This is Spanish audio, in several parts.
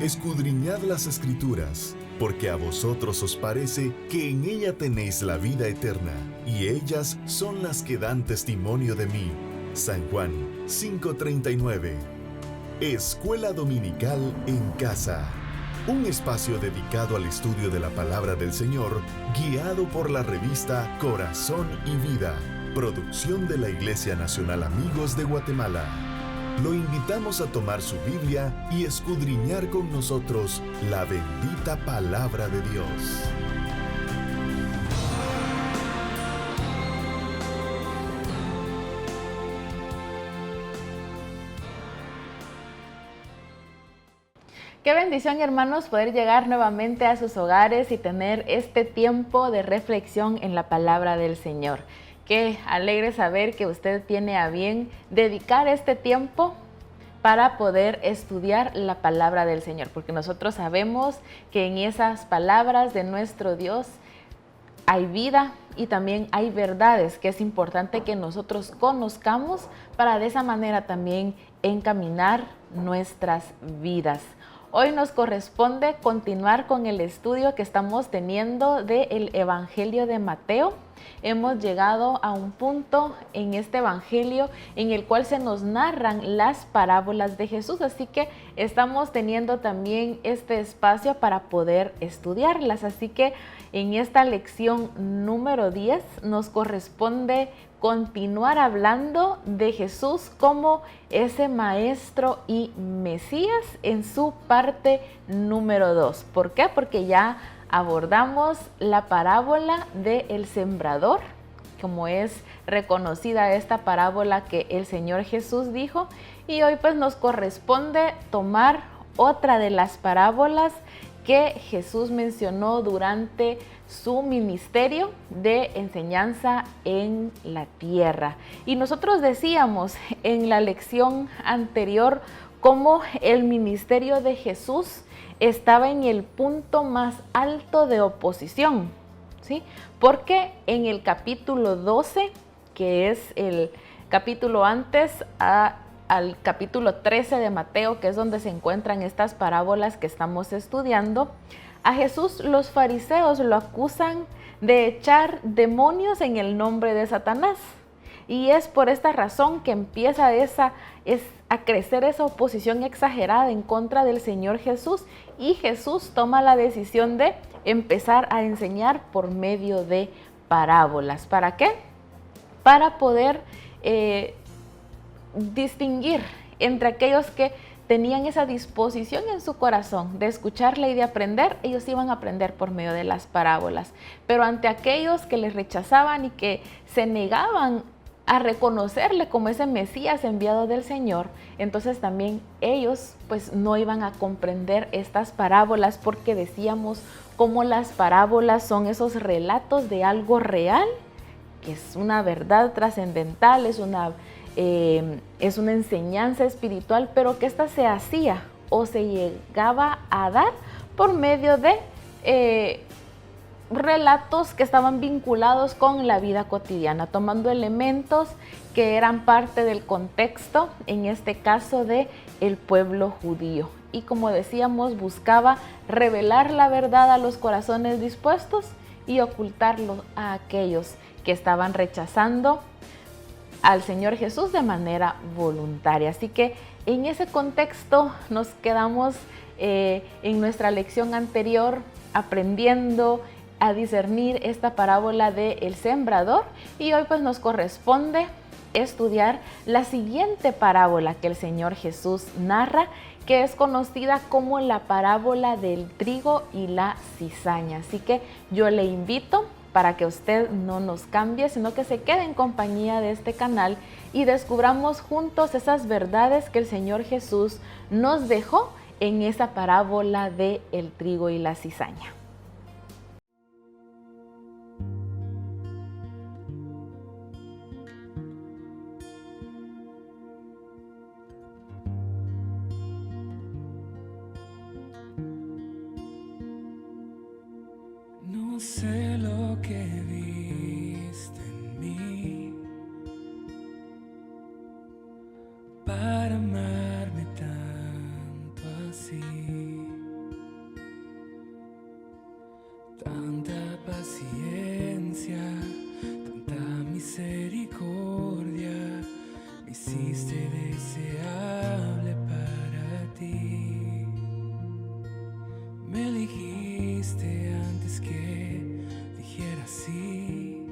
Escudriñad las Escrituras, porque a vosotros os parece que en ella tenéis la vida eterna, y ellas son las que dan testimonio de mí. San Juan 5:39. Escuela Dominical en Casa. Un espacio dedicado al estudio de la Palabra del Señor, guiado por la revista Corazón y Vida, producción de la Iglesia Nacional Amigos de Guatemala. Lo invitamos a tomar su Biblia y escudriñar con nosotros la bendita Palabra de Dios. Qué bendición, hermanos, poder llegar nuevamente a sus hogares y tener este tiempo de reflexión en la palabra del Señor. Qué alegre saber que usted tiene a bien dedicar este tiempo para poder estudiar la palabra del Señor, porque nosotros sabemos que en esas palabras de nuestro Dios hay vida y también hay verdades que es importante que nosotros conozcamos para de esa manera también encaminar nuestras vidas. Hoy nos corresponde continuar con el estudio que estamos teniendo del Evangelio de Mateo. Hemos llegado a un punto en este Evangelio en el cual se nos narran las parábolas de Jesús, así que estamos teniendo también este espacio para poder estudiarlas. Así que en esta lección número 10 nos corresponde continuar hablando de Jesús como ese maestro y Mesías en su parte número 2. ¿Por qué? Porque ya abordamos la parábola del sembrador, como es reconocida esta parábola que el Señor Jesús dijo, y hoy pues nos corresponde tomar otra de las parábolas que Jesús mencionó durante su ministerio de enseñanza en la tierra. Y nosotros decíamos en la lección anterior cómo el ministerio de Jesús estaba en el punto más alto de oposición, ¿sí? Porque en el capítulo 12, que es el capítulo antes al capítulo 13 de Mateo, que es donde se encuentran estas parábolas que estamos estudiando, a Jesús los fariseos lo acusan de echar demonios en el nombre de Satanás. Y es por esta razón que empieza a crecer esa oposición exagerada en contra del Señor Jesús, y Jesús toma la decisión de empezar a enseñar por medio de parábolas. ¿Para qué? Para poder distinguir entre aquellos que tenían esa disposición en su corazón de escucharle y de aprender. Ellos iban a aprender por medio de las parábolas, pero ante aquellos que les rechazaban y que se negaban a reconocerle como ese Mesías enviado del Señor, entonces también ellos pues no iban a comprender estas parábolas, porque decíamos cómo las parábolas son esos relatos de algo real, que es una verdad trascendental, es una enseñanza espiritual, pero que esta se hacía o se llegaba a dar por medio de relatos que estaban vinculados con la vida cotidiana, tomando elementos que eran parte del contexto, en este caso de el pueblo judío. Y como decíamos, buscaba revelar la verdad a los corazones dispuestos y ocultarlo a aquellos que estaban rechazando al Señor Jesús de manera voluntaria. Así que en ese contexto nos quedamos en nuestra lección anterior aprendiendo a discernir esta parábola del sembrador, y hoy pues nos corresponde estudiar la siguiente parábola que el Señor Jesús narra, que es conocida como la parábola del trigo y la cizaña. Así que yo le invito para que usted no nos cambie, sino que se quede en compañía de este canal y descubramos juntos esas verdades que el Señor Jesús nos dejó en esa parábola de el trigo y la cizaña. No sé lo que viste en mí para amarme tanto así. dijiste antes que dijera sí.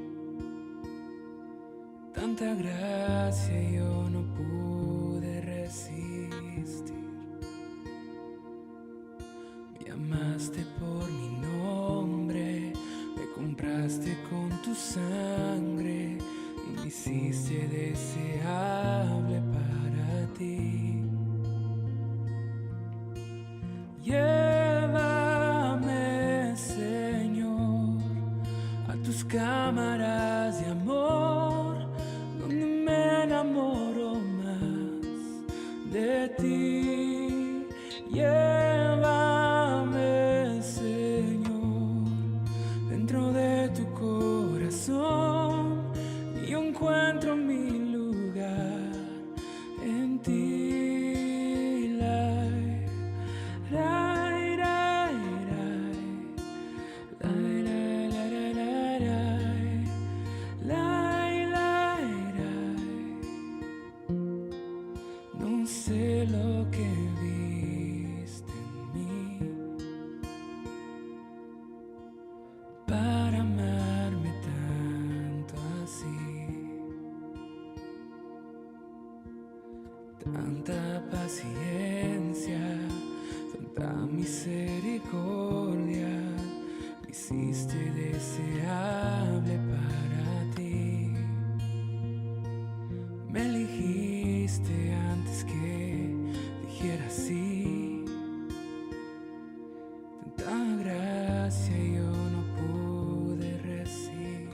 Tanta gracia yo no pude resistir. Me llamaste por mi nombre, me compraste con tu sangre y me hiciste deseable para ti. Llévame, Señor, a tus cámaras de amor, donde me enamoro más de ti. Llévame, Señor, dentro de tu corazón, y yo encuentro mi lugar en ti. No sé lo que viste en mí para amarme tanto así. Tanta paciencia, tanta misericordia, me hiciste deseable para ti. Me elegiste antes que dijera sí. Tanta gracia yo no pude resistir.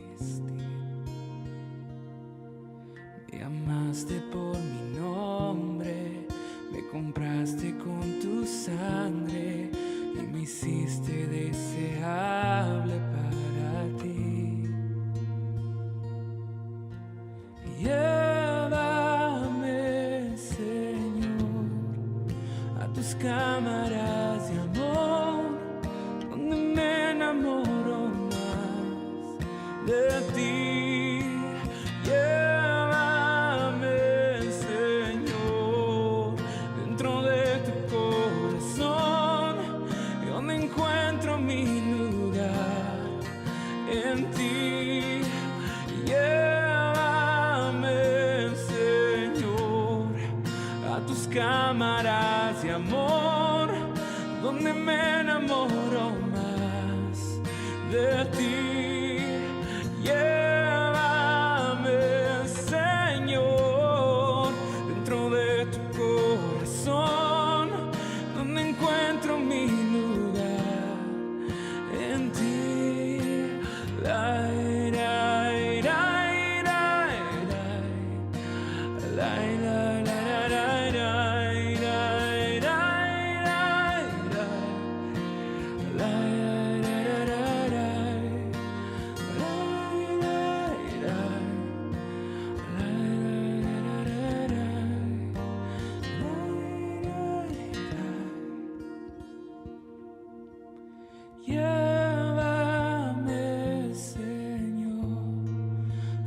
Me amaste por mi nombre, me compraste con tu sangre y me hiciste deseable para ti. Llévame, Señor, a tus cámaras de amor, donde me enamoro más de ti. Llévame, Señor, dentro de tu corazón, y donde encuentro mi lugar en ti. Cámaras de amor, donde me enamoro más de ti. Llévame, Señor, dentro de tu corazón, donde encuentro mi lugar en ti. Llévame, Señor,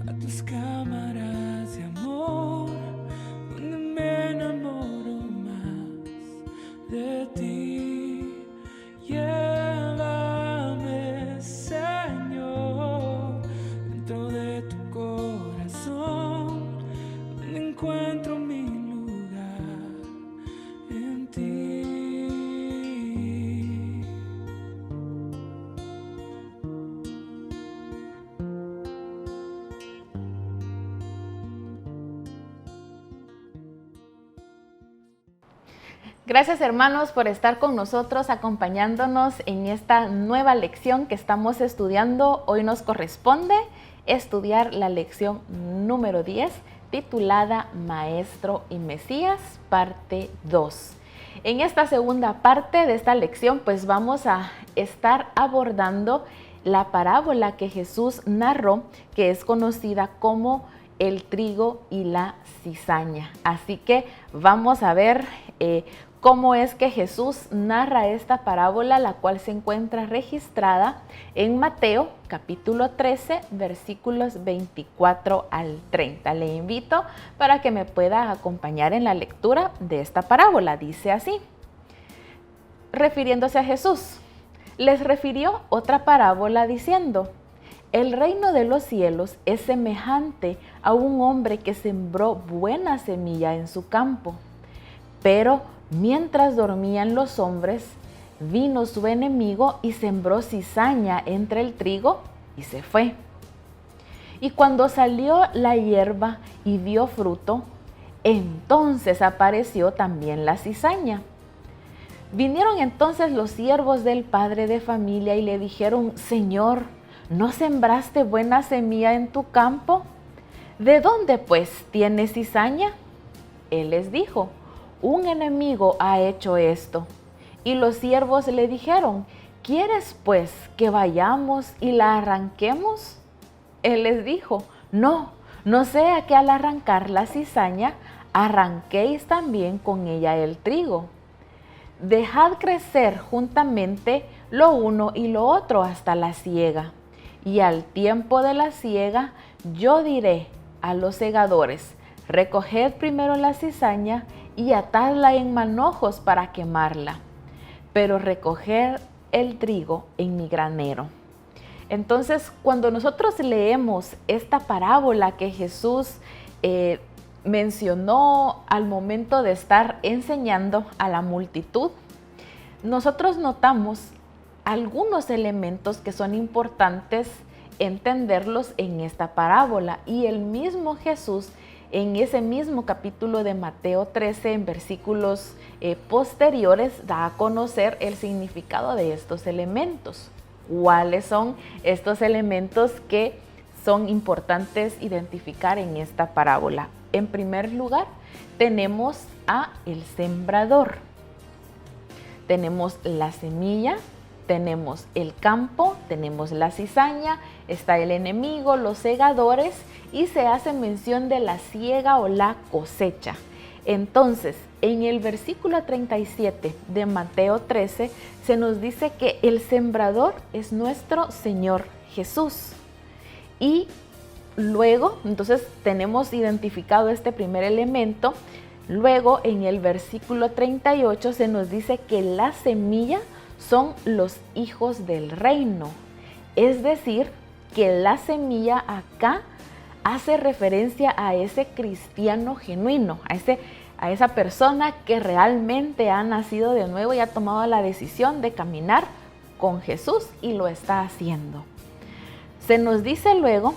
a tus cámaras de amor, donde me enamoro más de ti. Llévame, Señor, dentro de tu corazón, donde encuentro mi lugar en ti. Gracias, hermanos, por estar con nosotros, acompañándonos en esta nueva lección que estamos estudiando. Hoy nos corresponde estudiar la lección número 10, titulada Maestro y Mesías, parte 2. En esta segunda parte de esta lección, pues vamos a estar abordando la parábola que Jesús narró, que es conocida como el trigo y la cizaña. Así que vamos a ver cómo es que Jesús narra esta parábola, la cual se encuentra registrada en Mateo capítulo 13, versículos 24 al 30. Le invito para que me pueda acompañar en la lectura de esta parábola. Dice así, refiriéndose a Jesús: Les refirió otra parábola diciendo: el reino de los cielos es semejante a un hombre que sembró buena semilla en su campo. Pero mientras dormían los hombres, vino su enemigo y sembró cizaña entre el trigo y se fue. Y cuando salió la hierba y dio fruto, entonces apareció también la cizaña. Vinieron entonces los siervos del padre de familia y le dijeron: Señor, ¿no sembraste buena semilla en tu campo? ¿De dónde pues tienes cizaña? Él les dijo: un enemigo ha hecho esto. Y los siervos le dijeron: ¿quieres pues que vayamos y la arranquemos? Él les dijo: no sea que al arrancar la cizaña, arranquéis también con ella el trigo. Dejad crecer juntamente lo uno y lo otro hasta la siega. Y al tiempo de la siega, yo diré a los segadores: recoged primero la cizaña y atadla en manojos para quemarla, pero recoged el trigo en mi granero. Entonces, cuando nosotros leemos esta parábola que Jesús mencionó al momento de estar enseñando a la multitud, nosotros notamos algunos elementos que son importantes entenderlos en esta parábola. Y el mismo Jesús, en ese mismo capítulo de Mateo 13, en versículos posteriores, da a conocer el significado de estos elementos. ¿Cuáles son estos elementos que son importantes identificar en esta parábola? En primer lugar, tenemos a el sembrador. Tenemos la semilla, tenemos el campo, tenemos la cizaña, está el enemigo, los segadores, y se hace mención de la siega o la cosecha. Entonces, en el versículo 37 de Mateo 13 se nos dice que el sembrador es nuestro Señor Jesús. Y luego, entonces, tenemos identificado este primer elemento. Luego, en el versículo 38 se nos dice que la semilla son los hijos del reino. Es decir, que la semilla acá hace referencia a ese cristiano genuino, a esa persona que realmente ha nacido de nuevo y ha tomado la decisión de caminar con Jesús y lo está haciendo. Se nos dice luego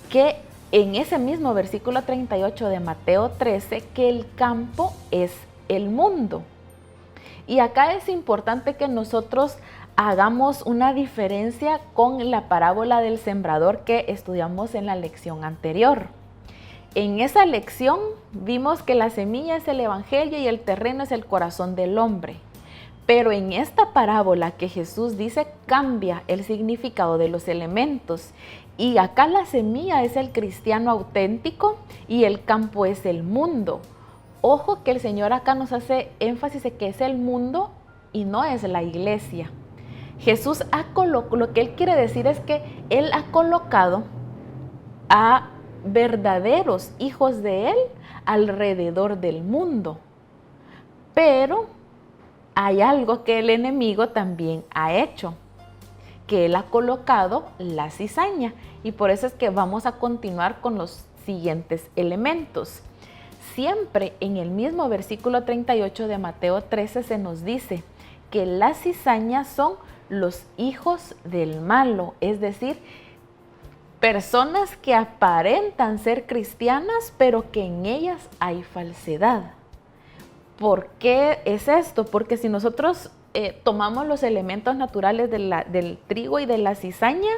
que en ese mismo versículo 38 de Mateo 13 que el campo es el mundo. Y acá es importante que nosotros hagamos una diferencia con la parábola del sembrador que estudiamos en la lección anterior. En esa lección vimos que la semilla es el evangelio y el terreno es el corazón del hombre. Pero en esta parábola que Jesús dice cambia el significado de los elementos. Y acá la semilla es el cristiano auténtico y el campo es el mundo. Ojo que el Señor acá nos hace énfasis de que es el mundo y no es la iglesia. Jesús lo que Él quiere decir es que Él ha colocado a verdaderos hijos de Él alrededor del mundo. Pero hay algo que el enemigo también ha hecho, que Él ha colocado la cizaña. Y por eso es que vamos a continuar con los siguientes elementos. Siempre en el mismo versículo 38 de Mateo 13 se nos dice que las cizañas son los hijos del malo, es decir, personas que aparentan ser cristianas, pero que en ellas hay falsedad. ¿Por qué es esto? Porque si nosotros tomamos los elementos naturales del trigo y de la cizaña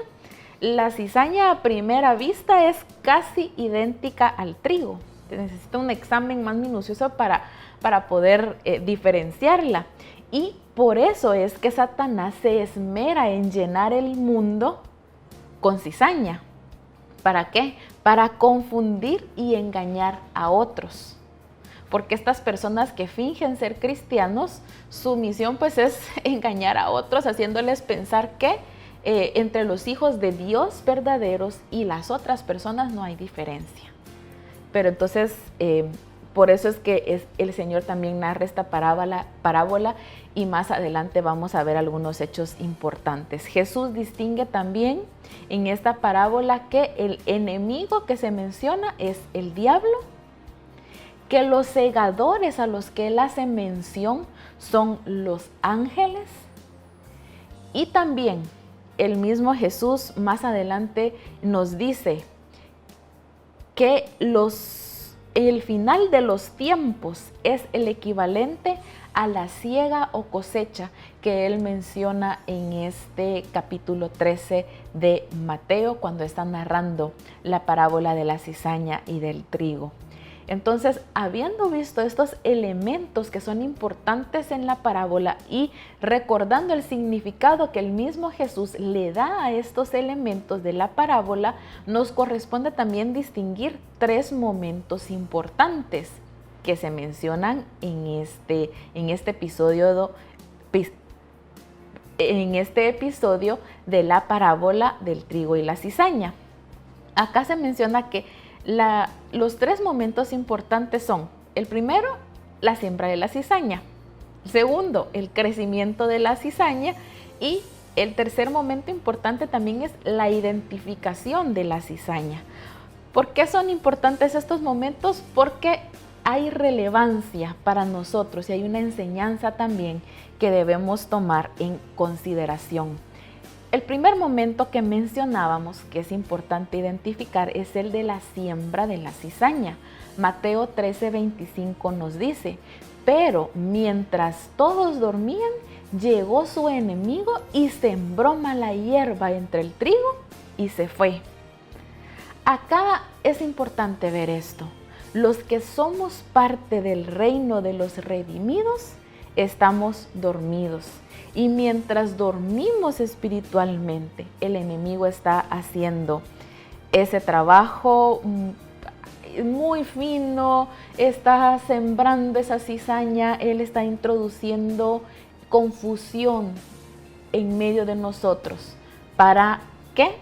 a primera vista es casi idéntica al trigo. Necesita un examen más minucioso para poder diferenciarla. Y por eso es que Satanás se esmera en llenar el mundo con cizaña. ¿Para qué? Para confundir y engañar a otros. Porque estas personas que fingen ser cristianos, su misión pues es engañar a otros, haciéndoles pensar que entre los hijos de Dios verdaderos y las otras personas no hay diferencia. Pero entonces, Por eso es que el Señor también narra esta parábola y más adelante vamos a ver algunos hechos importantes. Jesús distingue también en esta parábola que el enemigo que se menciona es el diablo, que los segadores a los que él hace mención son los ángeles, y también el mismo Jesús más adelante nos dice que el final de los tiempos es el equivalente a la siega o cosecha que él menciona en este capítulo 13 de Mateo, cuando está narrando la parábola de la cizaña y del trigo. Entonces, habiendo visto estos elementos que son importantes en la parábola y recordando el significado que el mismo Jesús le da a estos elementos de la parábola, nos corresponde también distinguir 3 momentos importantes que se mencionan en este episodio de la parábola del trigo y la cizaña. Acá se menciona que los 3 momentos importantes son: el primero, la siembra de la cizaña; el segundo, el crecimiento de la cizaña; y el tercer momento importante también es la identificación de la cizaña. ¿Por qué son importantes estos momentos? Porque hay relevancia para nosotros y hay una enseñanza también que debemos tomar en consideración. El primer momento que mencionábamos, que es importante identificar, es el de la siembra de la cizaña. Mateo 13:25 nos dice: pero mientras todos dormían, llegó su enemigo y sembró mala hierba entre el trigo y se fue. Acá es importante ver esto. Los que somos parte del reino de los redimidos, estamos dormidos. Y mientras dormimos espiritualmente, el enemigo está haciendo ese trabajo muy fino, está sembrando esa cizaña, él está introduciendo confusión en medio de nosotros. ¿Para qué?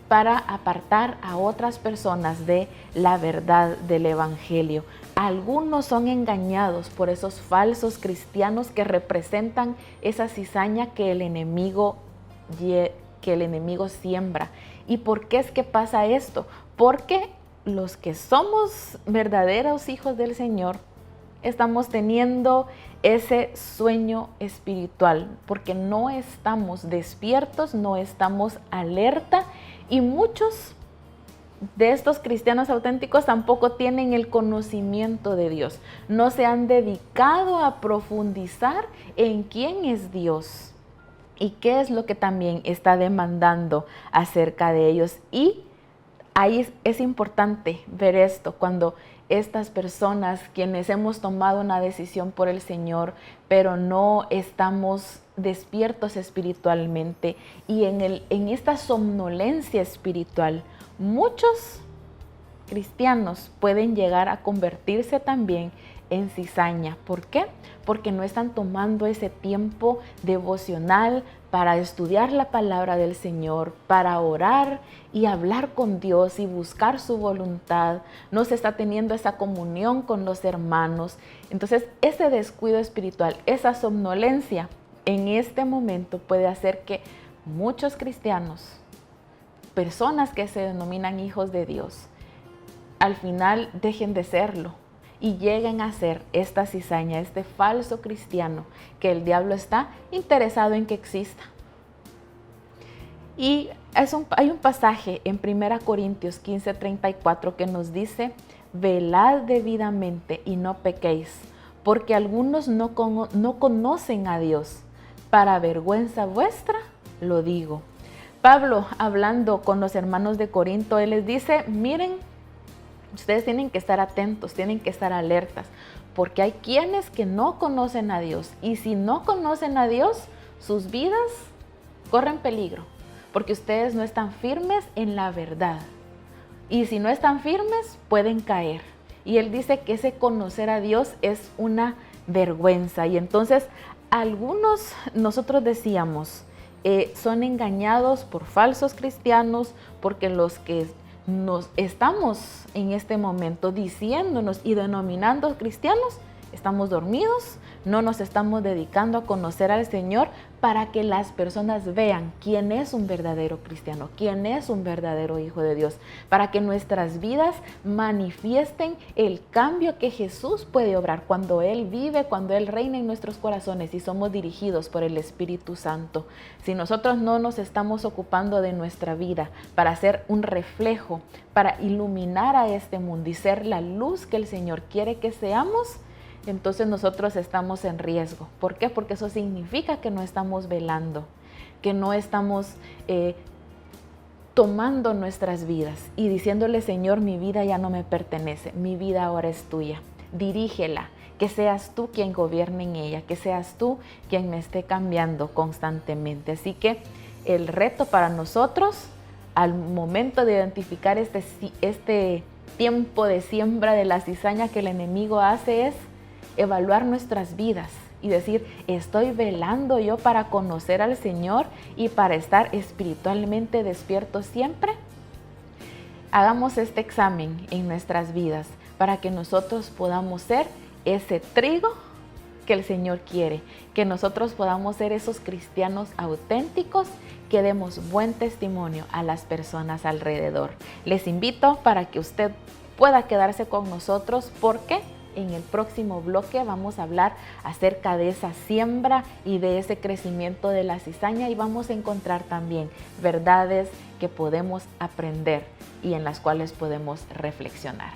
Para apartar a otras personas de la verdad del Evangelio. Algunos son engañados por esos falsos cristianos que representan esa cizaña que el enemigo siembra. ¿Y por qué es que pasa esto? Porque los que somos verdaderos hijos del Señor estamos teniendo ese sueño espiritual, porque no estamos despiertos, no estamos alerta, y muchos de estos cristianos auténticos tampoco tienen el conocimiento de Dios. No se han dedicado a profundizar en quién es Dios y qué es lo que también está demandando acerca de ellos. Y ahí es importante ver esto, cuando estas personas, quienes hemos tomado una decisión por el Señor, pero no estamos despiertos espiritualmente, y en esta somnolencia espiritual, muchos cristianos pueden llegar a convertirse también en cizaña. ¿Por qué? Porque no están tomando ese tiempo devocional para estudiar la palabra del Señor, para orar y hablar con Dios y buscar su voluntad. No se está teniendo esa comunión con los hermanos. Entonces, ese descuido espiritual, esa somnolencia, en este momento puede hacer que muchos cristianos, personas que se denominan hijos de Dios, al final dejen de serlo y lleguen a ser esta cizaña, este falso cristiano que el diablo está interesado en que exista. Y hay un pasaje en 1 Corintios 15:34 que nos dice: velad debidamente y no pequéis, porque algunos no conocen a Dios. Para vergüenza vuestra lo digo. Pablo, hablando con los hermanos de Corinto, él les dice: miren, ustedes tienen que estar atentos, tienen que estar alertas, porque hay quienes que no conocen a Dios, y si no conocen a Dios, sus vidas corren peligro, porque ustedes no están firmes en la verdad, y si no están firmes, pueden caer. Y él dice que ese conocer a Dios es una vergüenza. Y entonces algunos, nosotros decíamos, son engañados por falsos cristianos, porque los que nos estamos en este momento diciéndonos y denominando cristianos, estamos dormidos, no nos estamos dedicando a conocer al Señor para que las personas vean quién es un verdadero cristiano, quién es un verdadero hijo de Dios, para que nuestras vidas manifiesten el cambio que Jesús puede obrar cuando Él vive, cuando Él reina en nuestros corazones y somos dirigidos por el Espíritu Santo. Si nosotros no nos estamos ocupando de nuestra vida para ser un reflejo, para iluminar a este mundo y ser la luz que el Señor quiere que seamos, entonces nosotros estamos en riesgo. ¿Por qué? Porque eso significa que no estamos velando, que no estamos tomando nuestras vidas y diciéndole: Señor, mi vida ya no me pertenece, mi vida ahora es tuya, dirígela, que seas tú quien gobierne en ella, que seas tú quien me esté cambiando constantemente. Así que el reto para nosotros al momento de identificar este tiempo de siembra de la cizaña que el enemigo hace es evaluar nuestras vidas y decir: ¿estoy velando yo para conocer al Señor y para estar espiritualmente despierto siempre? Hagamos este examen en nuestras vidas para que nosotros podamos ser ese trigo que el Señor quiere, que nosotros podamos ser esos cristianos auténticos que demos buen testimonio a las personas alrededor. Les invito para que usted pueda quedarse con nosotros, porque en el próximo bloque vamos a hablar acerca de esa siembra y de ese crecimiento de la cizaña, y vamos a encontrar también verdades que podemos aprender y en las cuales podemos reflexionar.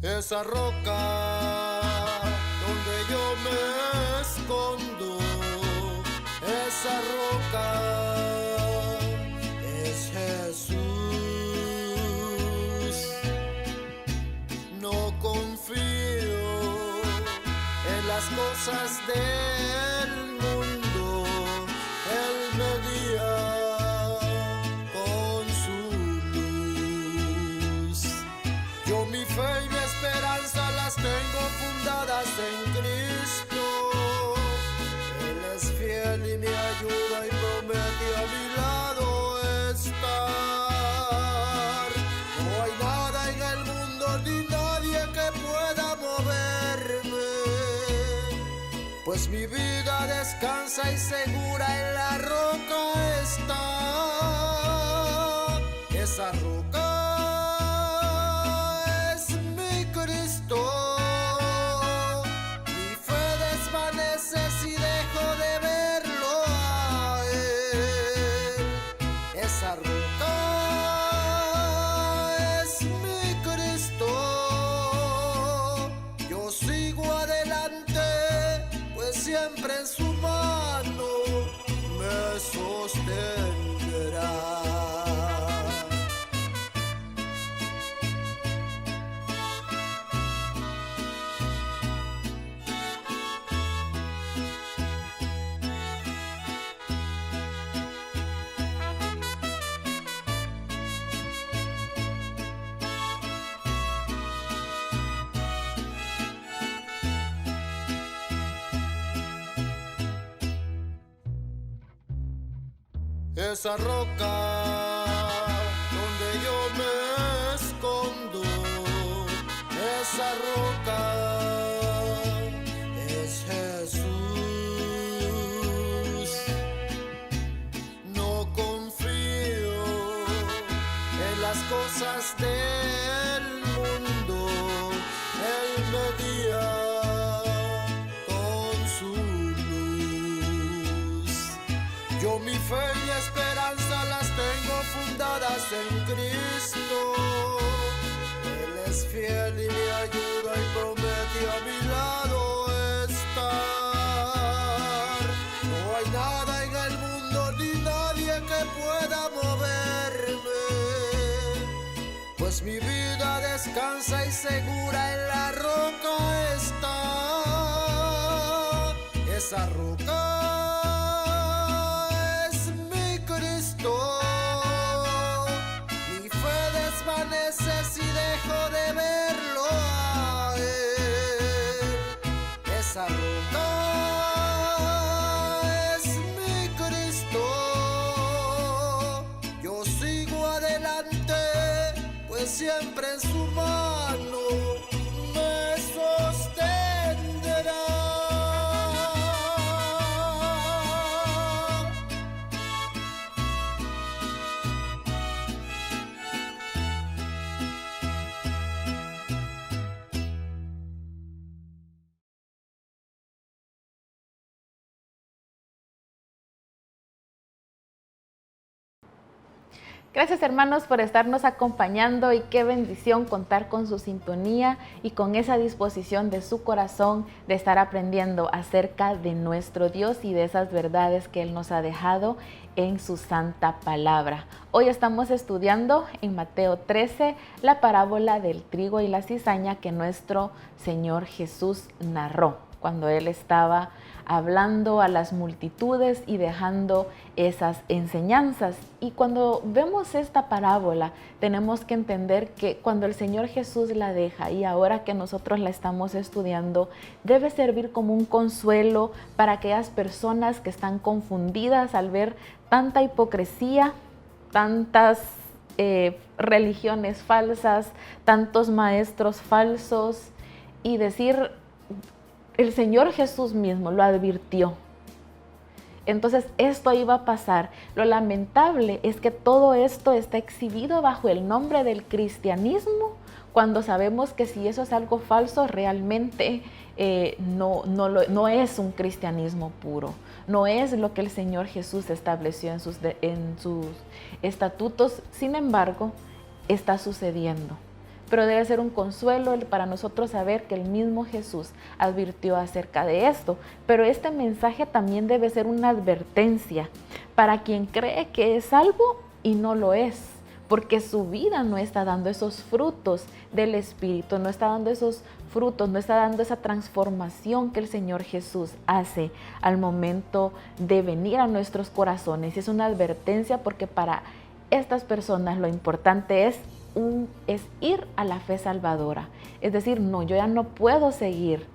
Esa roca donde yo me escondo, esa roca es Jesús. No confío en las cosas del mundo, Él me guía con su luz. Yo mi fe y mi esperanza las tengo fundadas en Cristo. Él es fiel y me ayuda y promete a mi lado estar. No hay nada en el mundo ni nadie que pueda moverme, pues mi vida descansa y segura en la roca está. Esa roca siempre en su mano me sostendrá. Esa roca donde yo me escondo, esa roca es Jesús. No confío en las cosas del mundo, Él me guía con su luz. Yo mi fe y esperanza las tengo fundadas en Cristo. Él es fiel y me ayuda y promete a mi lado estar. No hay nada en el mundo ni nadie que pueda moverme, pues pues mi vida descansa y segura en la roca está. Esa roca es mi Cristo. Mi fe desvanece si dejo de verlo a Él. Esa roca es mi Cristo. Yo sigo adelante, pues siempre en su mano me sostendrá. Gracias, hermanos, por estarnos acompañando, y qué bendición contar con su sintonía y con esa disposición de su corazón de estar aprendiendo acerca de nuestro Dios y de esas verdades que Él nos ha dejado en su santa palabra. Hoy estamos estudiando en Mateo 13 la parábola del trigo y la cizaña que nuestro Señor Jesús narró cuando Él estaba hablando a las multitudes y dejando esas enseñanzas. Y cuando vemos esta parábola, tenemos que entender que cuando el Señor Jesús la deja, y ahora que nosotros la estamos estudiando, debe servir como un consuelo para aquellas personas que están confundidas al ver tanta hipocresía, tantas religiones falsas, tantos maestros falsos, y decir, el Señor Jesús mismo lo advirtió. Entonces esto iba a pasar. Lo lamentable es que todo esto está exhibido bajo el nombre del cristianismo, cuando sabemos que si eso es algo falso, realmente no es un cristianismo puro. No es lo que el Señor Jesús estableció en sus estatutos. Sin embargo, está sucediendo. Pero debe ser un consuelo para nosotros saber que el mismo Jesús advirtió acerca de esto. Pero este mensaje también debe ser una advertencia para quien cree que es salvo y no lo es, porque su vida no está dando esos frutos del Espíritu, no está dando esos frutos, no está dando esa transformación que el Señor Jesús hace al momento de venir a nuestros corazones. Y es una advertencia porque para estas personas lo importante es ir a la fe salvadora. Es decir, no, yo ya no puedo seguir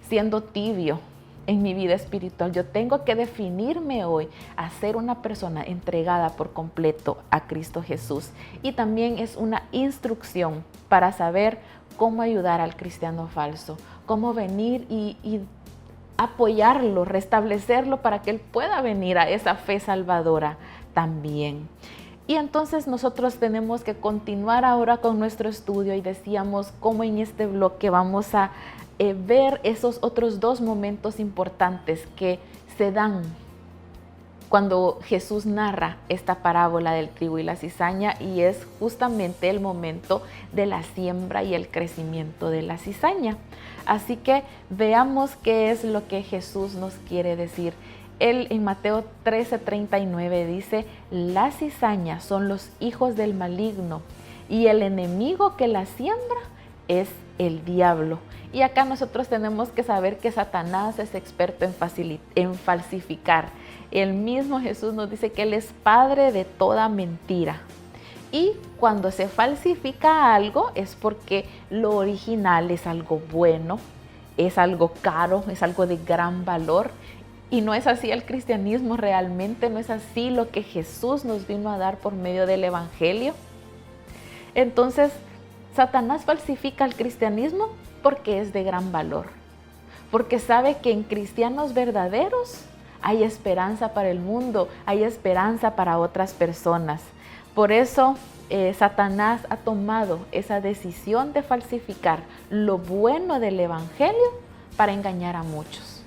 siendo tibio en mi vida espiritual. Yo tengo que definirme hoy a ser una persona entregada por completo a Cristo Jesús. Y también es una instrucción para saber cómo ayudar al cristiano falso, cómo venir y apoyarlo, restablecerlo para que él pueda venir a esa fe salvadora también. Y entonces nosotros tenemos que continuar ahora con nuestro estudio, y decíamos cómo en este bloque vamos a ver esos otros dos momentos importantes que se dan cuando Jesús narra esta parábola del trigo y la cizaña, y es justamente el momento de la siembra y el crecimiento de la cizaña. Así que veamos qué es lo que Jesús nos quiere decir. Él en Mateo 13:39 dice: la cizaña son los hijos del maligno, y el enemigo que la siembra es el diablo. Y acá nosotros tenemos que saber que Satanás es experto en falsificar. El mismo Jesús nos dice que Él es padre de toda mentira. Y cuando se falsifica algo es porque lo original es algo bueno, es algo caro, es algo de gran valor. Y no es así el cristianismo realmente, no es así lo que Jesús nos vino a dar por medio del Evangelio. Entonces, Satanás falsifica el cristianismo porque es de gran valor, porque sabe que en cristianos verdaderos hay esperanza para el mundo, hay esperanza para otras personas. Por eso Satanás ha tomado esa decisión de falsificar lo bueno del Evangelio para engañar a muchos,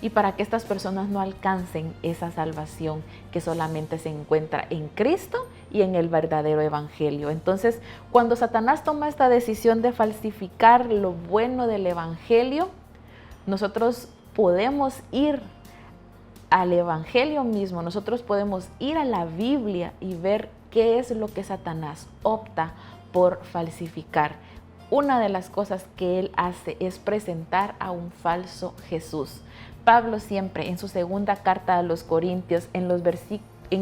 y para que estas personas no alcancen esa salvación que solamente se encuentra en Cristo y en el verdadero Evangelio. Entonces, cuando Satanás toma esta decisión de falsificar lo bueno del Evangelio, nosotros podemos ir al Evangelio mismo, nosotros podemos ir a la Biblia y ver qué es lo que Satanás opta por falsificar. Una de las cosas que él hace es presentar a un falso Jesús. Pablo siempre en su segunda carta a los Corintios, en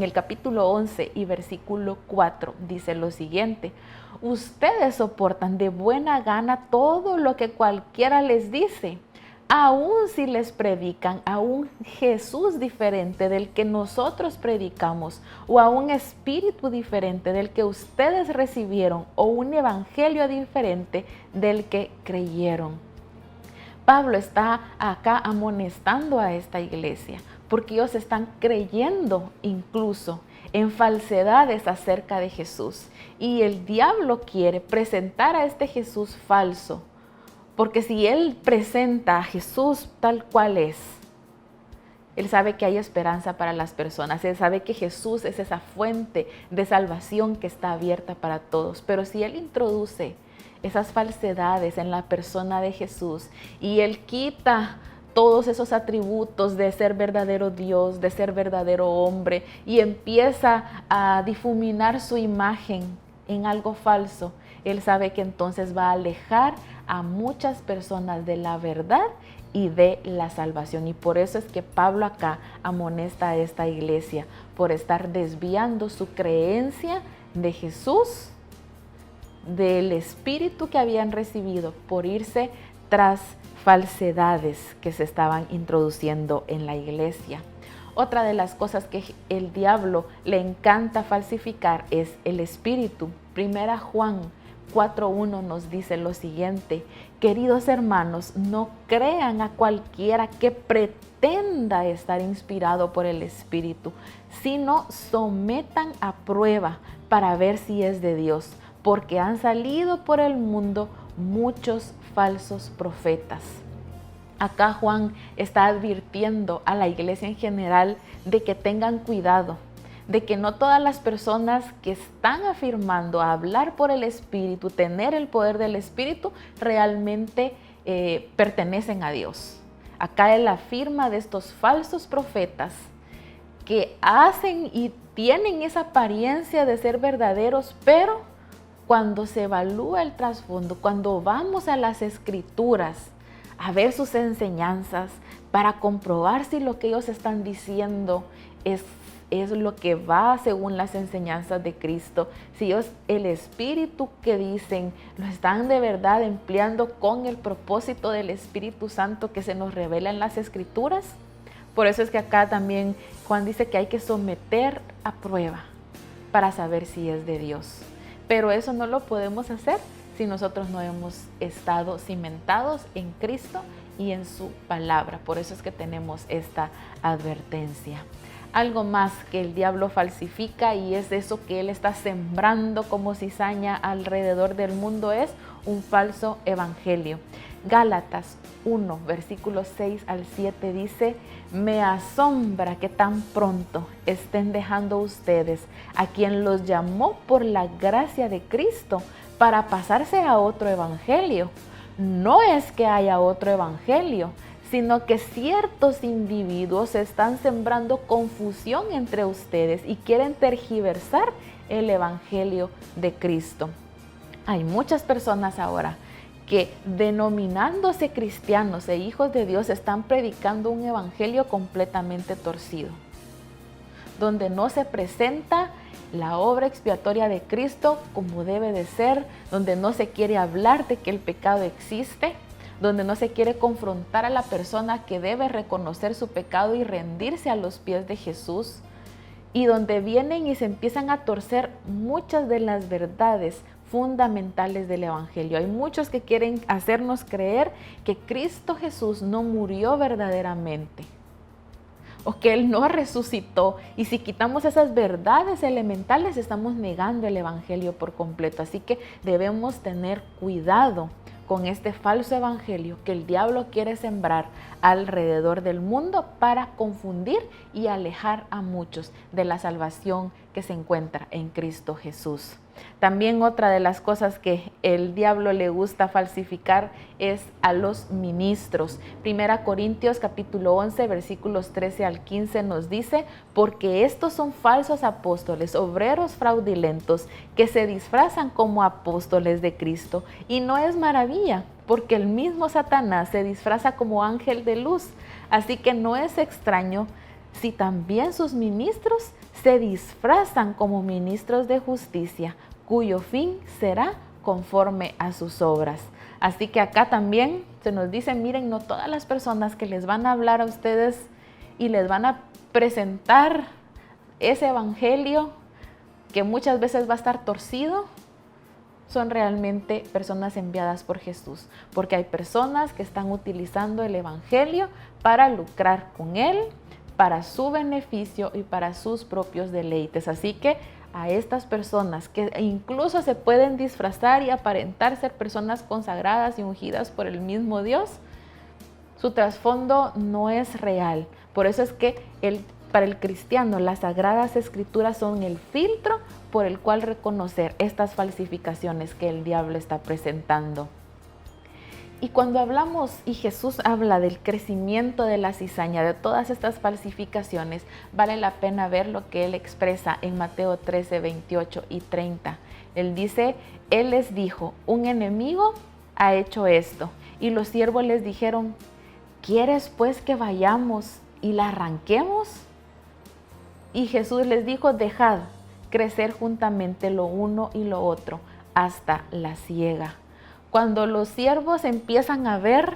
el capítulo 11 y versículo 4, dice lo siguiente: ustedes soportan de buena gana todo lo que cualquiera les dice, aun si les predican a un Jesús diferente del que nosotros predicamos, o a un espíritu diferente del que ustedes recibieron, o un evangelio diferente del que creyeron. Pablo está acá amonestando a esta iglesia, porque ellos están creyendo incluso en falsedades acerca de Jesús. Y el diablo quiere presentar a este Jesús falso, porque si él presenta a Jesús tal cual es, él sabe que hay esperanza para las personas. Él sabe que Jesús es esa fuente de salvación que está abierta para todos. Pero si él introduce esas falsedades en la persona de Jesús y él quita todos esos atributos de ser verdadero Dios, de ser verdadero hombre, y empieza a difuminar su imagen en algo falso, él sabe que entonces va a alejar a muchas personas de la verdad y de la salvación. Y por eso es que Pablo acá amonesta a esta iglesia por estar desviando su creencia de Jesús, del espíritu que habían recibido, por irse tras falsedades que se estaban introduciendo en la iglesia. Otra de las cosas que el diablo le encanta falsificar es el espíritu. Primera Juan 4:1 nos dice lo siguiente: queridos hermanos, no crean a cualquiera que pretenda estar inspirado por el Espíritu, sino sometan a prueba para ver si es de Dios, porque han salido por el mundo muchos falsos profetas. Acá Juan está advirtiendo a la iglesia en general de que tengan cuidado, de que no todas las personas que están afirmando hablar por el Espíritu, tener el poder del Espíritu, realmente pertenecen a Dios. Acá él afirma de estos falsos profetas que hacen y tienen esa apariencia de ser verdaderos, pero cuando se evalúa el trasfondo, cuando vamos a las Escrituras a ver sus enseñanzas para comprobar si lo que ellos están diciendo es lo que va según las enseñanzas de Cristo, si ellos el espíritu que dicen lo están de verdad empleando con el propósito del Espíritu Santo que se nos revela en las Escrituras. Por eso es que acá también Juan dice que hay que someter a prueba para saber si es de Dios. Pero eso no lo podemos hacer si nosotros no hemos estado cimentados en Cristo y en su palabra. Por eso es que tenemos esta advertencia. Algo más que el diablo falsifica, y es eso que él está sembrando como cizaña alrededor del mundo, es un falso evangelio. Gálatas 1, versículos 6 al 7 dice: me asombra que tan pronto estén dejando ustedes a quien los llamó por la gracia de Cristo para pasarse a otro evangelio. No es que haya otro evangelio, sino que ciertos individuos están sembrando confusión entre ustedes y quieren tergiversar el evangelio de Cristo. Hay muchas personas ahora que, denominándose cristianos e hijos de Dios, están predicando un evangelio completamente torcido, donde no se presenta la obra expiatoria de Cristo como debe de ser, donde no se quiere hablar de que el pecado existe, donde no se quiere confrontar a la persona que debe reconocer su pecado y rendirse a los pies de Jesús, y donde vienen y se empiezan a torcer muchas de las verdades fundamentales del evangelio. Hay muchos que quieren hacernos creer que Cristo Jesús no murió verdaderamente, o que Él no resucitó, y si quitamos esas verdades elementales estamos negando el evangelio por completo. Así que debemos tener cuidado con este falso evangelio que el diablo quiere sembrar alrededor del mundo para confundir y alejar a muchos de la salvación que se encuentra en Cristo Jesús. También otra de las cosas que el diablo le gusta falsificar es a los ministros. 1 Corintios capítulo 11 versículos 13 al 15 nos dice: porque estos son falsos apóstoles, obreros fraudulentos, que se disfrazan como apóstoles de Cristo. Y no es maravilla, porque el mismo Satanás se disfraza como ángel de luz. Así que no es extraño si también sus ministros se disfrazan como ministros de justicia, cuyo fin será conforme a sus obras. Así que acá también se nos dice, miren, no todas las personas que les van a hablar a ustedes y les van a presentar ese evangelio que muchas veces va a estar torcido, son realmente personas enviadas por Jesús, porque hay personas que están utilizando el evangelio para lucrar con él, para su beneficio y para sus propios deleites. Así que a estas personas que incluso se pueden disfrazar y aparentar ser personas consagradas y ungidas por el mismo Dios, su trasfondo no es real. Por eso es que para el cristiano las Sagradas Escrituras son el filtro por el cual reconocer estas falsificaciones que el diablo está presentando. Y cuando hablamos y Jesús habla del crecimiento de la cizaña, de todas estas falsificaciones, vale la pena ver lo que él expresa en Mateo 13, 28 y 30. Él dice, él les dijo, un enemigo ha hecho esto. Y los siervos les dijeron, ¿quieres pues que vayamos y la arranquemos? Y Jesús les dijo, dejad crecer juntamente lo uno y lo otro hasta la siega. Cuando los siervos empiezan a ver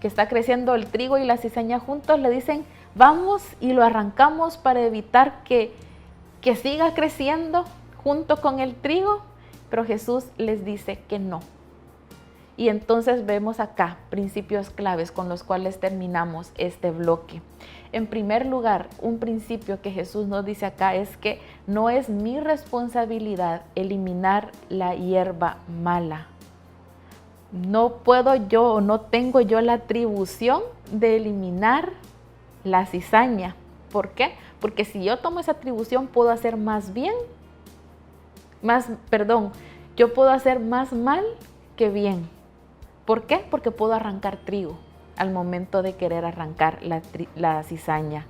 que está creciendo el trigo y la cizaña juntos, le dicen, vamos y lo arrancamos para evitar que siga creciendo junto con el trigo. Pero Jesús les dice que no. Y entonces vemos acá principios claves con los cuales terminamos este bloque. En primer lugar, un principio que Jesús nos dice acá es que no es mi responsabilidad eliminar la hierba mala. No puedo yo, no tengo yo la atribución de eliminar la cizaña. ¿Por qué? Porque si yo tomo esa atribución puedo hacer yo puedo hacer más mal que bien. ¿Por qué? Porque puedo arrancar trigo al momento de querer arrancar la cizaña.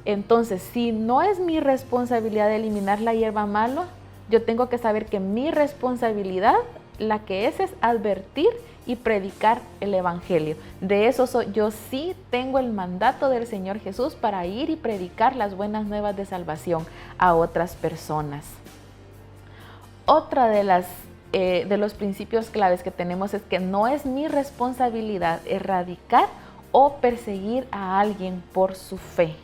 Entonces, si no es mi responsabilidad de eliminar la hierba mala, yo tengo que saber que mi responsabilidad, la que es advertir y predicar el evangelio. De eso yo sí tengo el mandato del Señor Jesús para ir y predicar las buenas nuevas de salvación a otras personas. Otra de los principios claves que tenemos es que no es mi responsabilidad erradicar o perseguir a alguien por su fe,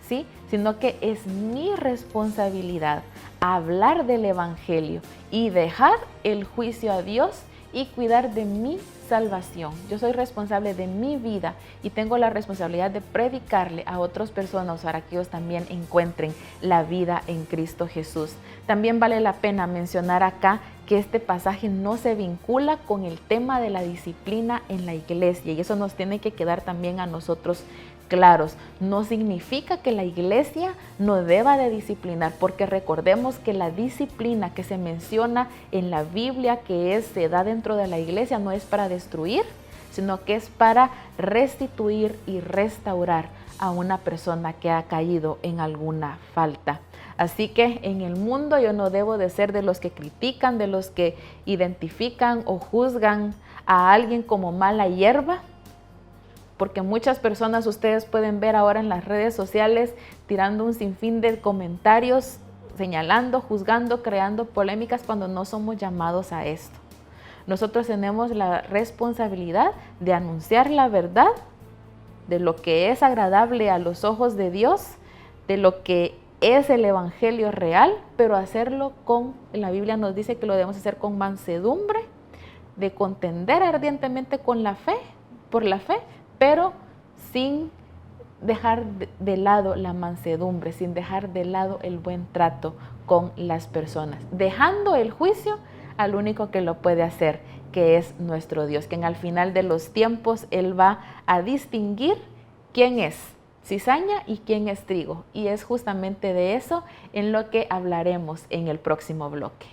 ¿sí? Sino que es mi responsabilidad hablar del evangelio y dejar el juicio a Dios y cuidar de mi salvación. Yo soy responsable de mi vida y tengo la responsabilidad de predicarle a otras personas para que ellos también encuentren la vida en Cristo Jesús. También vale la pena mencionar acá que este pasaje no se vincula con el tema de la disciplina en la iglesia, y eso nos tiene que quedar también a nosotros claros. No significa que la iglesia no deba de disciplinar, porque recordemos que la disciplina que se menciona en la Biblia, que se da dentro de la iglesia, no es para destruir, sino que es para restituir y restaurar a una persona que ha caído en alguna falta. Así que en el mundo yo no debo de ser de los que critican, de los que identifican o juzgan a alguien como mala hierba, porque muchas personas ustedes pueden ver ahora en las redes sociales tirando un sinfín de comentarios, señalando, juzgando, creando polémicas cuando no somos llamados a esto. Nosotros tenemos la responsabilidad de anunciar la verdad de lo que es agradable a los ojos de Dios, de lo que es el evangelio real, pero hacerlo la Biblia nos dice que lo debemos hacer con mansedumbre, de contender ardientemente por la fe, pero sin dejar de lado la mansedumbre, sin dejar de lado el buen trato con las personas, dejando el juicio al único que lo puede hacer, que es nuestro Dios, que al final de los tiempos Él va a distinguir quién es, cizaña y quién es trigo. Y es justamente de eso en lo que hablaremos en el próximo bloque.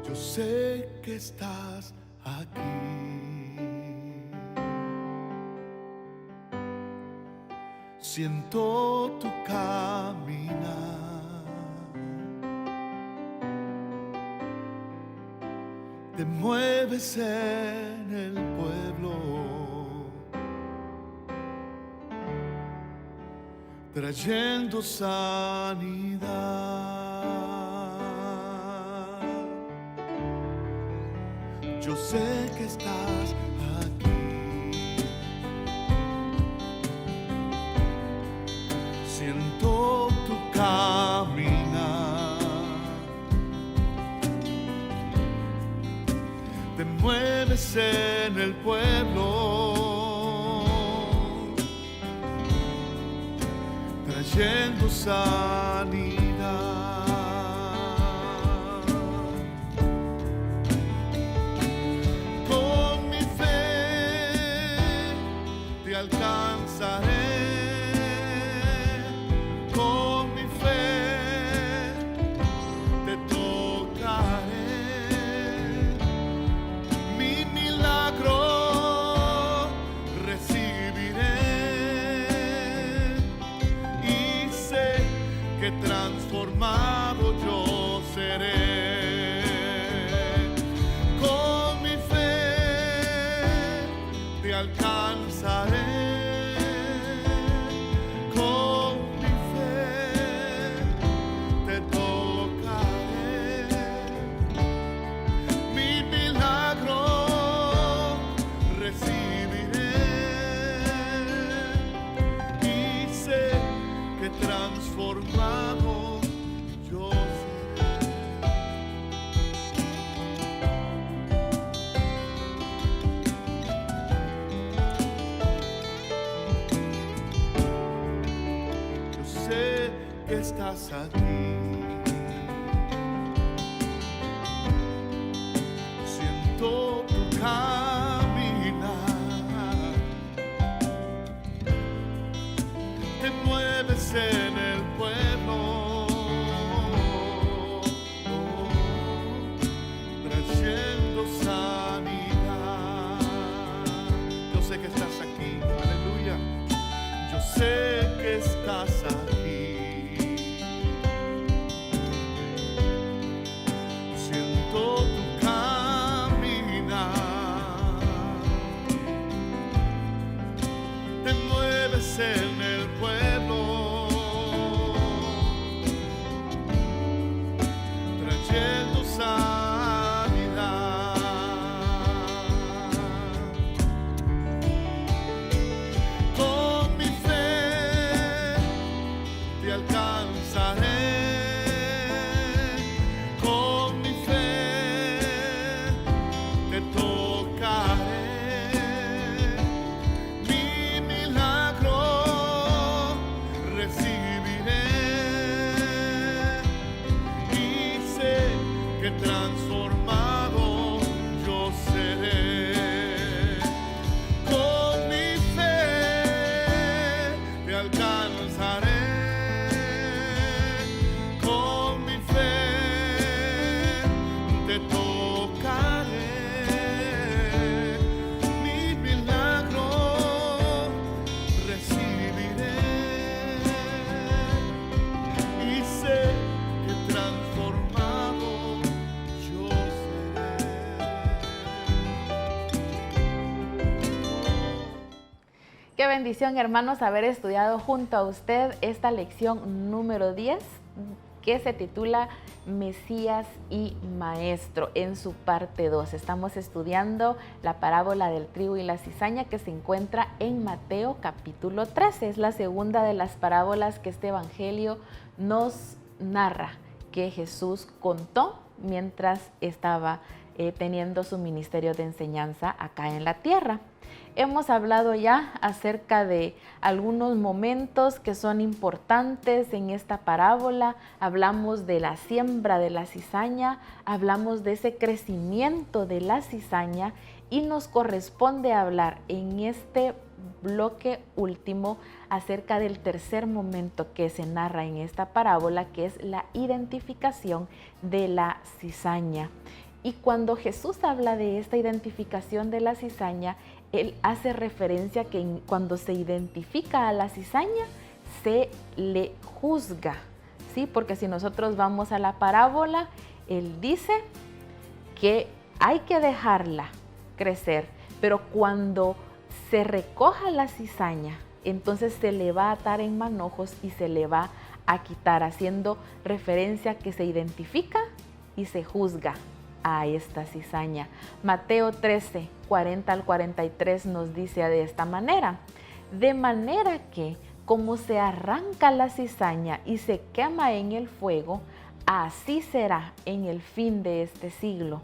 Yo sé que estás aquí. Siento tu caminar. Te mueves en el pueblo, trayendo sanidad. Yo sé que estás aquí. Siento tu caminar. Te mueves en el pueblo, trayendo sanidad. Alcanzaré, con mi fe te tocaré, mi milagro recibiré y sé que transformado yo seré. Con mi fe te alcanzaré. Transformado yo seré. Yo sé que estás aquí. Siento tu caminar. Te mueves en el pueblo, trayendo sanidad. Yo sé que estás aquí, aleluya. Yo sé que estás aquí. Siento tu caminar. Te mueves en el pueblo, trayendo sanidad. Con mi fe te alcanzaré. Con mi fe te tocaré. Mi milagro recibiré y sé que transformado yo seré. Con mi fe te alcanzaré. Con mi fe te tocaré. Mi milagro recibiré y sé que transformado yo seré. Qué bendición, hermanos, haber estudiado junto a usted esta lección número 10, que se titula Mesías y Maestro, en su parte 2. Estamos estudiando la parábola del trigo y la cizaña, que se encuentra en Mateo capítulo 13. Es la segunda de las parábolas que este evangelio nos narra, que Jesús contó mientras estaba teniendo su ministerio de enseñanza acá en la tierra. Hemos hablado ya acerca de algunos momentos que son importantes en esta parábola. Hablamos de la siembra de la cizaña, hablamos de ese crecimiento de la cizaña y nos corresponde hablar en este bloque último acerca del tercer momento que se narra en esta parábola, que es la identificación de la cizaña. Y cuando Jesús habla de esta identificación de la cizaña, Él hace referencia que cuando se identifica a la cizaña, se le juzga, ¿sí? Porque si nosotros vamos a la parábola, Él dice que hay que dejarla crecer, pero cuando se recoja la cizaña, entonces se le va a atar en manojos y se le va a quitar, haciendo referencia que se identifica y se juzga a esta cizaña. Mateo 13, 40 al 43 nos dice de esta manera: de manera que como se arranca la cizaña y se quema en el fuego, así será en el fin de este siglo.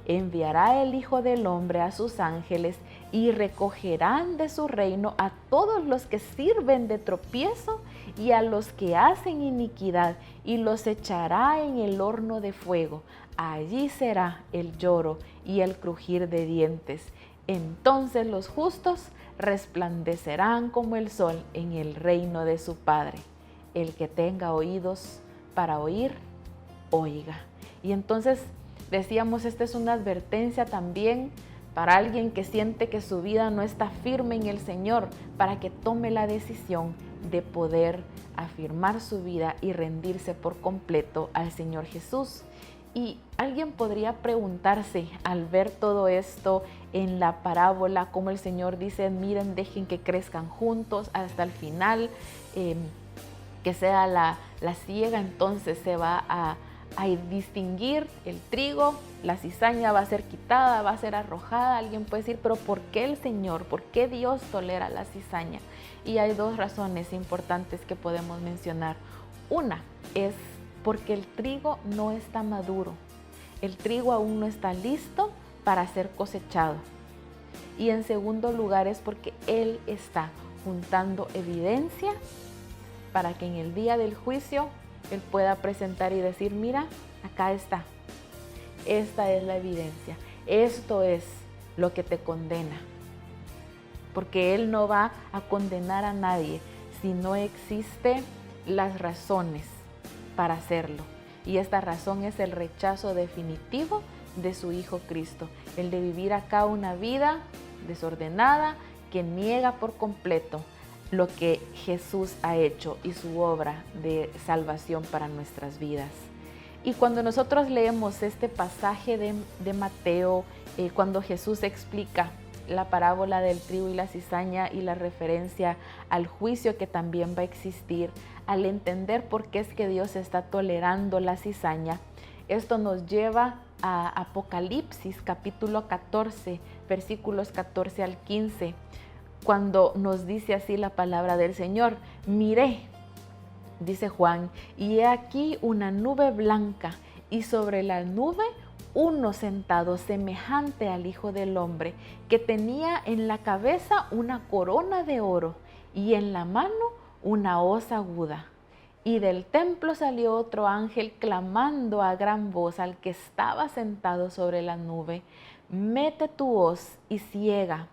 Enviará el Hijo del Hombre a sus ángeles y recogerán de su reino a todos los que sirven de tropiezo y a los que hacen iniquidad, y los echará en el horno de fuego. Allí será el lloro y el crujir de dientes. Entonces los justos resplandecerán como el sol en el reino de su Padre. El que tenga oídos para oír, oiga. Y entonces decíamos, esta es una advertencia también para alguien que siente que su vida no está firme en el Señor, para que tome la decisión de poder afirmar su vida y rendirse por completo al Señor Jesús. Y alguien podría preguntarse al ver todo esto en la parábola, como el Señor dice: miren, dejen que crezcan juntos hasta el final, que sea la siega, entonces se va a distinguir el trigo, la cizaña va a ser quitada, va a ser arrojada. Alguien puede decir, pero ¿por qué el Señor? ¿Por qué Dios tolera la cizaña? Y hay dos razones importantes que podemos mencionar. Una es porque el trigo no está maduro. El trigo aún no está listo para ser cosechado. Y en segundo lugar es porque Él está juntando evidencia para que en el día del juicio Él pueda presentar y decir: mira, acá está. Esta es la evidencia. Esto es lo que te condena. Porque Él no va a condenar a nadie si no existen las razones para hacerlo. Y esta razón es el rechazo definitivo de su Hijo Cristo. El de vivir acá una vida desordenada que niega por completo lo que Jesús ha hecho y su obra de salvación para nuestras vidas. Y cuando nosotros leemos este pasaje de Mateo, cuando Jesús explica la parábola del trigo y la cizaña y la referencia al juicio que también va a existir, al entender por qué es que Dios está tolerando la cizaña, esto nos lleva a Apocalipsis capítulo 14, versículos 14 al 15, cuando nos dice así la palabra del Señor: miré, dice Juan, y he aquí una nube blanca, y sobre la nube uno sentado semejante al Hijo del Hombre, que tenía en la cabeza una corona de oro y en la mano una hoz aguda. Y del templo salió otro ángel clamando a gran voz al que estaba sentado sobre la nube: mete tu hoz y ciega,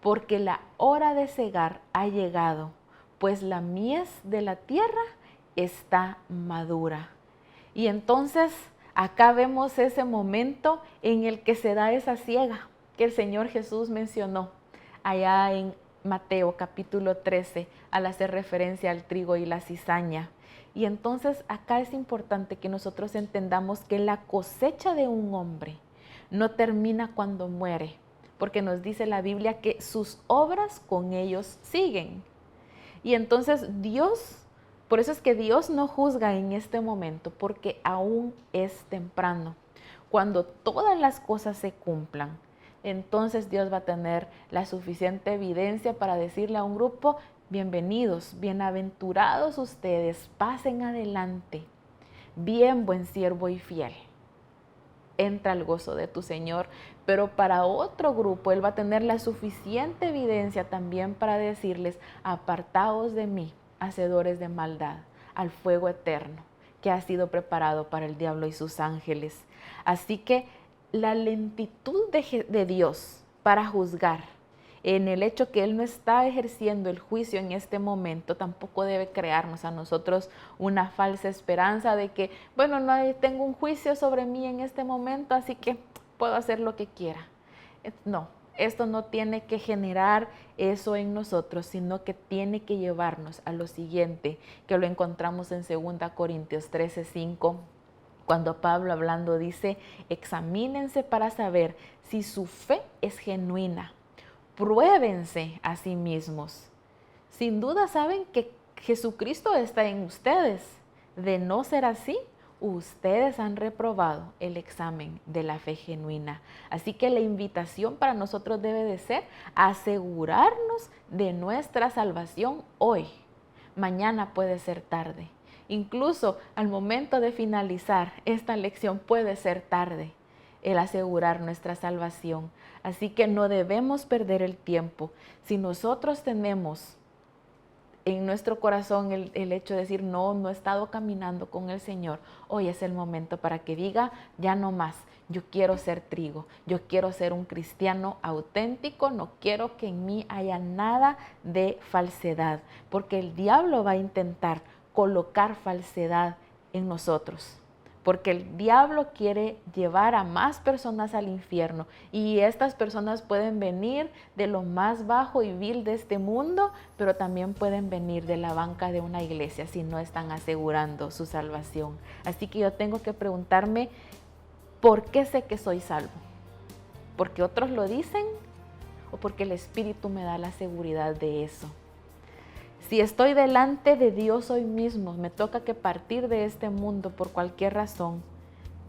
porque la hora de cegar ha llegado, pues la mies de la tierra está madura. Y entonces acá vemos ese momento en el que se da esa siega que el Señor Jesús mencionó allá en Mateo capítulo 13 al hacer referencia al trigo y la cizaña. Y entonces acá es importante que nosotros entendamos que la cosecha de un hombre no termina cuando muere, porque nos dice la Biblia que sus obras con ellos siguen. Y entonces Dios, por eso es que Dios no juzga en este momento, porque aún es temprano. Cuando todas las cosas se cumplan, entonces Dios va a tener la suficiente evidencia para decirle a un grupo: bienvenidos, bienaventurados ustedes, pasen adelante, bien buen siervo y fiel. entra al gozo de tu Señor. Pero para otro grupo, Él va a tener la suficiente evidencia también para decirles: apartaos de mí, hacedores de maldad, al fuego eterno que ha sido preparado para el diablo y sus ángeles. Así que la lentitud de Dios para juzgar, en el hecho que Él no está ejerciendo el juicio en este momento, tampoco debe crearnos a nosotros una falsa esperanza de que, bueno, no tengo un juicio sobre mí en este momento, así que puedo hacer lo que quiera. No, esto no tiene que generar eso en nosotros, sino que tiene que llevarnos a lo siguiente, que lo encontramos en 2 Corintios 13:5, cuando Pablo hablando dice: examínense para saber si su fe es genuina. Pruébense a sí mismos. Sin duda saben que Jesucristo está en ustedes. De no ser así, ustedes han reprobado el examen de la fe genuina. Así que la invitación para nosotros debe de ser asegurarnos de nuestra salvación hoy. Mañana puede ser tarde. Incluso al momento de finalizar esta lección puede ser tarde el asegurar nuestra salvación. Así que no debemos perder el tiempo. Si nosotros tenemos en nuestro corazón el hecho de decir: no he estado caminando con el Señor, hoy es el momento para que diga: ya no más, yo quiero ser trigo, yo quiero ser un cristiano auténtico, no quiero que en mí haya nada de falsedad, porque el diablo va a intentar colocar falsedad en nosotros. Porque el diablo quiere llevar a más personas al infierno, y estas personas pueden venir de lo más bajo y vil de este mundo, pero también pueden venir de la banca de una iglesia si no están asegurando su salvación. Así que yo tengo que preguntarme: ¿por qué sé que soy salvo? ¿Porque otros lo dicen o porque el Espíritu me da la seguridad de eso? Si estoy delante de Dios hoy mismo, me toca que partir de este mundo por cualquier razón,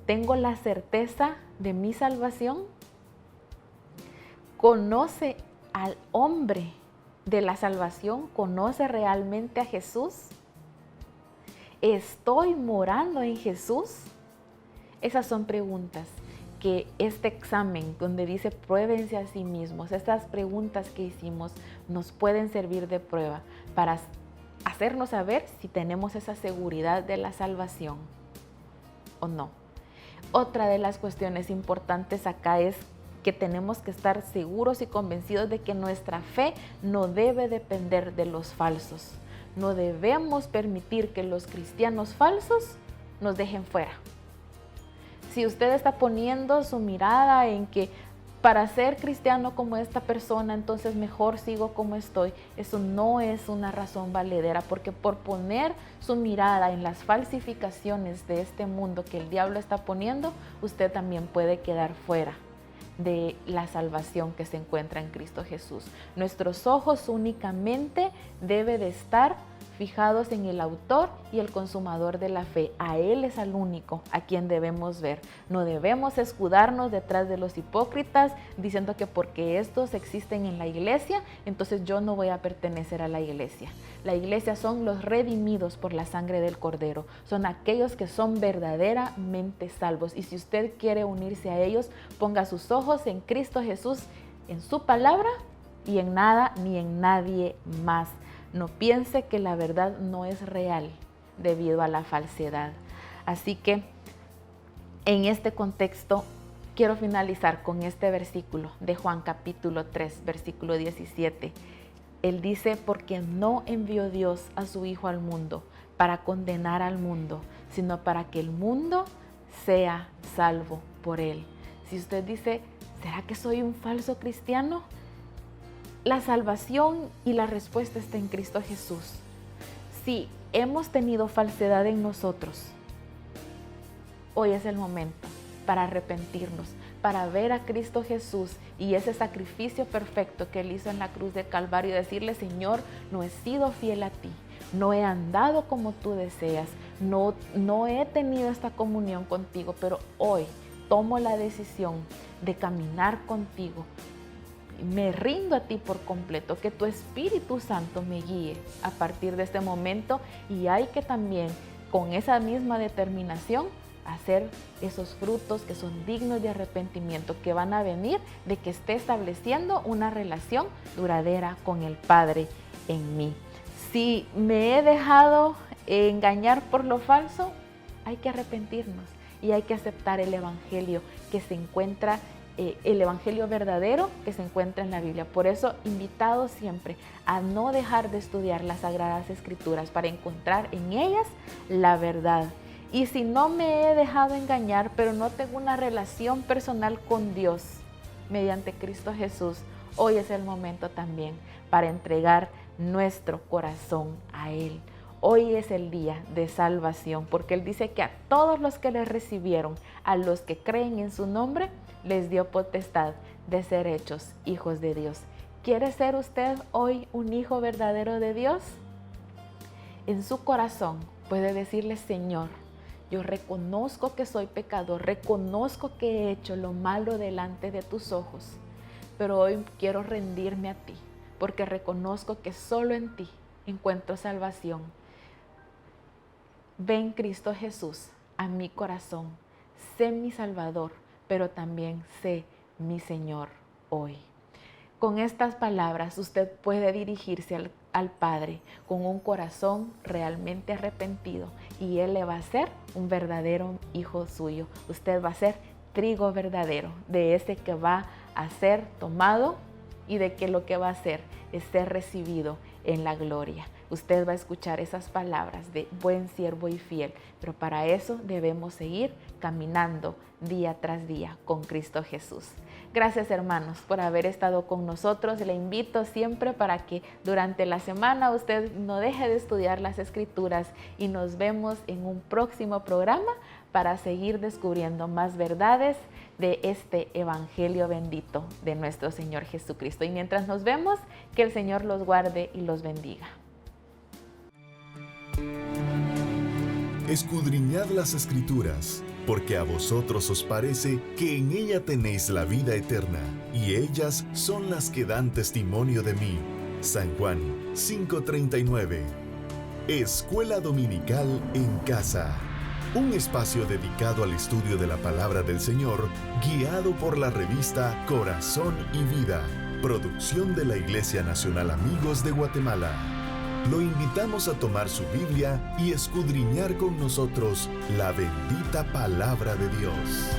¿tengo la certeza de mi salvación? ¿Conoce al hombre de la salvación? ¿Conoce realmente a Jesús? ¿Estoy morando en Jesús? Esas son preguntas que este examen donde dice pruébense a sí mismos, estas preguntas que hicimos nos pueden servir de prueba para hacernos saber si tenemos esa seguridad de la salvación o no. Otra de las cuestiones importantes acá es que tenemos que estar seguros y convencidos de que nuestra fe no debe depender de los falsos. No debemos permitir que los cristianos falsos nos dejen fuera. Si usted está poniendo su mirada en que para ser cristiano como esta persona, entonces mejor sigo como estoy, eso no es una razón valedera, porque por poner su mirada en las falsificaciones de este mundo que el diablo está poniendo, usted también puede quedar fuera de la salvación que se encuentra en Cristo Jesús. Nuestros ojos únicamente deben de estar fijados en el autor y el consumador de la fe. A Él es al único a quien debemos ver. No debemos escudarnos detrás de los hipócritas diciendo que porque estos existen en la iglesia, entonces yo no voy a pertenecer a la iglesia. La iglesia son los redimidos por la sangre del Cordero. Son aquellos que son verdaderamente salvos. Y si usted quiere unirse a ellos, ponga sus ojos en Cristo Jesús, en su palabra y en nada ni en nadie más. No piense que la verdad no es real debido a la falsedad. Así que en este contexto quiero finalizar con este versículo de Juan capítulo 3, versículo 17. Él dice: porque no envió Dios a su Hijo al mundo para condenar al mundo, sino para que el mundo sea salvo por él. Si usted dice: ¿será que soy un falso cristiano? La salvación y la respuesta está en Cristo Jesús. Si hemos tenido falsedad en nosotros, hoy es el momento para arrepentirnos, para ver a Cristo Jesús y ese sacrificio perfecto que Él hizo en la cruz de Calvario y decirle: Señor, no he sido fiel a ti, no he andado como tú deseas, no he tenido esta comunión contigo, pero hoy tomo la decisión de caminar contigo. Me rindo a ti por completo, que tu Espíritu Santo me guíe a partir de este momento, y hay que también con esa misma determinación hacer esos frutos que son dignos de arrepentimiento, que van a venir de que esté estableciendo una relación duradera con el Padre en mí. Si me he dejado engañar por lo falso, hay que arrepentirnos y hay que aceptar el Evangelio que se encuentra, el Evangelio verdadero que se encuentra en la Biblia. Por eso, invitados siempre a no dejar de estudiar las Sagradas Escrituras para encontrar en ellas la verdad. Y si no me he dejado engañar, pero no tengo una relación personal con Dios mediante Cristo Jesús, hoy es el momento también para entregar nuestro corazón a Él. Hoy es el día de salvación, porque Él dice que a todos los que le recibieron, a los que creen en su nombre, les dio potestad de ser hechos hijos de Dios. ¿Quiere ser usted hoy un hijo verdadero de Dios? En su corazón puede decirle: Señor, yo reconozco que soy pecador, reconozco que he hecho lo malo delante de tus ojos, pero hoy quiero rendirme a ti, porque reconozco que solo en ti encuentro salvación. Ven, Cristo Jesús, a mi corazón, sé mi Salvador, pero también sé mi Señor hoy. Con estas palabras usted puede dirigirse al Padre con un corazón realmente arrepentido y Él le va a hacer un verdadero hijo suyo. Usted va a ser trigo verdadero, de ese que va a ser tomado y de que lo que va a hacer es ser recibido en la gloria. Usted va a escuchar esas palabras de buen siervo y fiel, pero para eso debemos seguir caminando día tras día con Cristo Jesús. Gracias, hermanos, por haber estado con nosotros. Le invito siempre para que durante la semana usted no deje de estudiar las Escrituras y nos vemos en un próximo programa para seguir descubriendo más verdades de este Evangelio bendito de nuestro Señor Jesucristo. Y mientras nos vemos, que el Señor los guarde y los bendiga. Escudriñad las Escrituras, porque a vosotros os parece que en ella tenéis la vida eterna, y ellas son las que dan testimonio de mí. San Juan 5:39. Escuela Dominical en Casa. Un espacio dedicado al estudio de la Palabra del Señor, guiado por la revista Corazón y Vida, producción de la Iglesia Nacional Amigos de Guatemala. Lo invitamos a tomar su Biblia y escudriñar con nosotros la bendita Palabra de Dios.